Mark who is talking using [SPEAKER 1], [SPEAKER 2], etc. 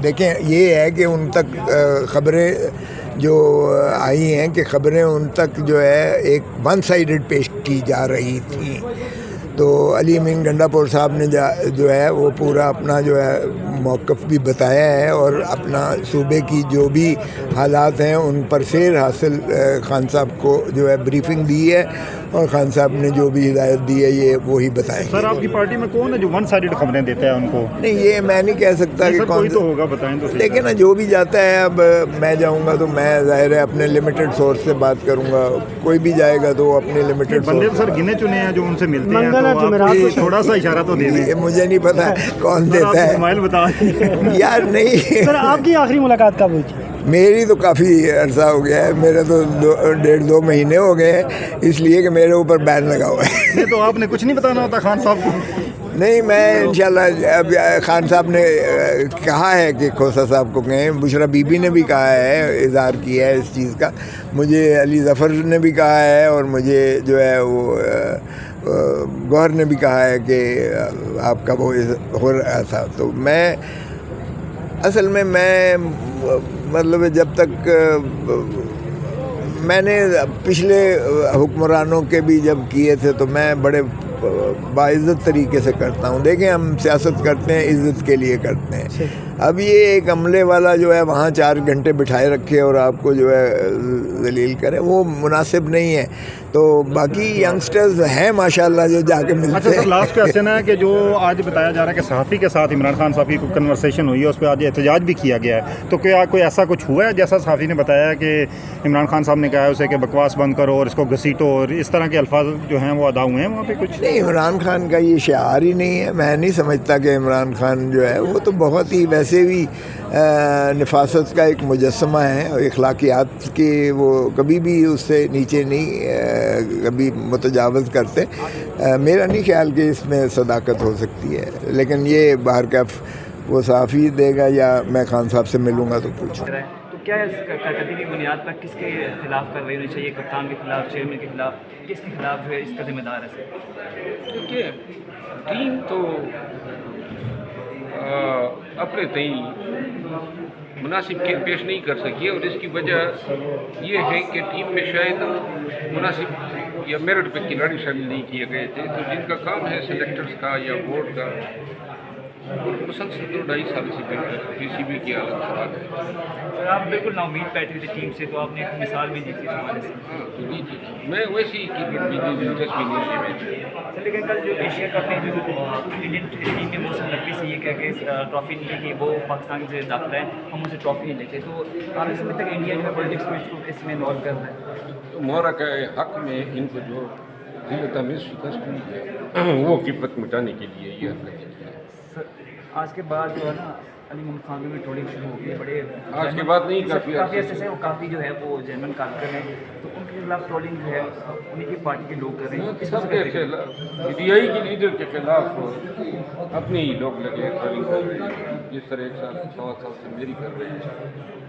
[SPEAKER 1] دیکھیں یہ ہے کہ ان تک خبریں جو آئی ہیں کہ خبریں ان تک جو ہے ایک ون سائیڈڈ پیش کی جا رہی تھیں، تو علی امین گنڈا پور صاحب نے جو ہے وہ پورا اپنا جو ہے موقف بھی بتایا ہے اور اپنا صوبے کی جو بھی حالات ہیں ان پر سیر حاصل خان صاحب کو جو ہے بریفنگ دی ہے، اور خان صاحب نے جو بھی ہدایت دی ہے یہ وہی بتائیں گے۔
[SPEAKER 2] سر آپ کی پارٹی میں کون ہے جو ون سائیڈڈ خبریں دیتا ہے ان کو؟
[SPEAKER 1] نہیں یہ میں نہیں کہہ سکتا کہ
[SPEAKER 2] کوئی تو ہوگا، بتائیں تو صحیح۔
[SPEAKER 1] دیکھیں نا جو بھی جاتا ہے، اب میں جاؤں گا تو میں ظاہر ہے اپنے لمیٹڈ سورس سے بات کروں گا، کوئی بھی جائے گا تو اپنے لمیٹڈ
[SPEAKER 2] بندے سر گنے چنے ہیں جو ان سے ملتے ہیں، تو آپ تھوڑا سا اشارہ تو دے دیں۔
[SPEAKER 1] مجھے نہیں پتا کون دیتا ہے
[SPEAKER 2] اسماعیل بتا
[SPEAKER 1] یار، نہیں
[SPEAKER 3] سر آپ کی آخری ملاقات کب ہوئی تھی؟
[SPEAKER 1] میری تو کافی عرصہ ہو گیا ہے، میرے تو 1.5-2 مہینے ہو گئے ہیں، اس لیے کہ میرے اوپر بین لگا ہوا ہے۔
[SPEAKER 2] نہیں تو آپ نے کچھ نہیں بتانا ہوتا خان صاحب کو؟
[SPEAKER 1] نہیں میں انشاءاللہ اب خان صاحب نے کہا ہے کہ کھوسا صاحب کو کہیں، بشرا بی بی نے بھی کہا ہے، اظہار کیا ہے اس چیز کا، مجھے علی ظفر نے بھی کہا ہے، اور مجھے جو ہے وہ گوہر نے بھی کہا ہے کہ آپ کا وہ ہو رہا تھا۔ تو میں اصل میں مطلب جب تک میں نے پچھلے حکمرانوں کے بھی جب کیے تھے تو میں بڑے باعزت طریقے سے کرتا ہوں۔ دیکھیں ہم سیاست کرتے ہیں عزت کے لیے کرتے ہیں، اب یہ ایک عملے والا جو ہے وہاں 4 گھنٹے بٹھائے رکھے اور آپ کو جو ہے ذلیل کرے، وہ مناسب نہیں ہے۔ تو باقی ینگسٹرز ہیں ماشاءاللہ جو جا کے ملتے ہیں۔
[SPEAKER 2] اچھا سر، لاسٹ کویسچن ہے کہ جو آج بتایا جا رہا ہے کہ صحافی کے ساتھ عمران خان صاحب کی کوئی کنورسیشن ہوئی ہے، اس پہ آج احتجاج بھی کیا گیا ہے، تو کیا کوئی ایسا کچھ ہوا ہے جیسا صحافی نے بتایا کہ عمران خان صاحب نے کہا ہے اسے کہ بکواس بند کرو اور اس کو گھسیٹو، اور اس طرح کے الفاظ جو ہیں وہ ادا ہوئے ہیں وہاں پہ کچھ؟
[SPEAKER 1] نہیں، عمران خان کا یہ شعار ہی نہیں ہے، میں نہیں سمجھتا کہ عمران خان جو ہے وہ تو بہت ہی ویسے بھی نفاست کا ایک مجسمہ ہے، اور اخلاقیات کے وہ کبھی بھی اس سے نیچے نہیں کبھی متجاوز کرتے۔ میرا نہیں خیال کہ اس میں صداقت ہو سکتی ہے، لیکن یہ باہر کا وہ صحافی دے گا یا میں خان صاحب سے ملوں گا تو پوچھوں۔
[SPEAKER 4] تو کیا اس کارکردگی کی بنیاد پر کس کے خلاف کارروائی ہونی چاہیے؟ کپتان کے خلاف، چیئرمین کے خلاف، کس کے خلاف جو ہے اس کا ذمہ دار ہے؟
[SPEAKER 5] دیکھیے ٹیم تو اپنے تئیں مناسب پیش نہیں کر سکی، اور اس کی وجہ یہ ہے کہ ٹیم میں شاید مناسب یا میرٹ پہ کھلاڑی شامل نہیں کیے گئے تھے، تو جن کا کام ہے سلیکٹرز کا یا بورڈ کا، اور مسلسل 2-2.5 سال سے پی سی بی کی حالت خراب ہے۔
[SPEAKER 4] آپ بالکل نا امید بیٹھے تھے ٹیم سے، تو آپ نے ایک مثال بھی دی تھی اس حوالے سے۔
[SPEAKER 5] ہاں تو نہیں تھی، میں ویسے ہی کرکٹ میں دلچسپی نہیں تھی۔
[SPEAKER 4] لیکن کل جو ایشیا کپ میں جو انڈین ٹیم نے موسم نقوی سے یہ کہہ کے ٹرافی نہیں لی کہ وہ پاکستان سے داخلہ ہے، ہم اسے ٹرافی نہیں لیتے، تو آپ نہیں سمجھتے کہ انڈیا جو ہے پولیٹکس کو اس میں انوالو کر رہا ہے؟
[SPEAKER 5] مہرا کے حق میں ان کو جو ذلت میں شکست ہوئی ہے وہ قیمت مٹانے کے لیے یہ حرکت کی ہے۔
[SPEAKER 4] آج کے بعد جو ہے نا علی محمد خان میں بھی ٹرولنگ شروع ہو گئی ہے، بڑے
[SPEAKER 5] آج کے بعد نہیں،
[SPEAKER 4] کافی عرصے سے وہ کافی جو ہے وہ جرمن کارکن ہیں، تو ان کے خلاف ٹرولنگ جو ہے انہیں کی پارٹی کے لوگ کر رہے ہیں۔
[SPEAKER 5] سب کے خلاف پی آئی کے لیڈر کے خلاف اپنے ہی لوگ لگے ہیں ٹرولنگ کر رہے ہیں، جس طرح 1 سال 1.25 سال سے میری کر رہے ہیں۔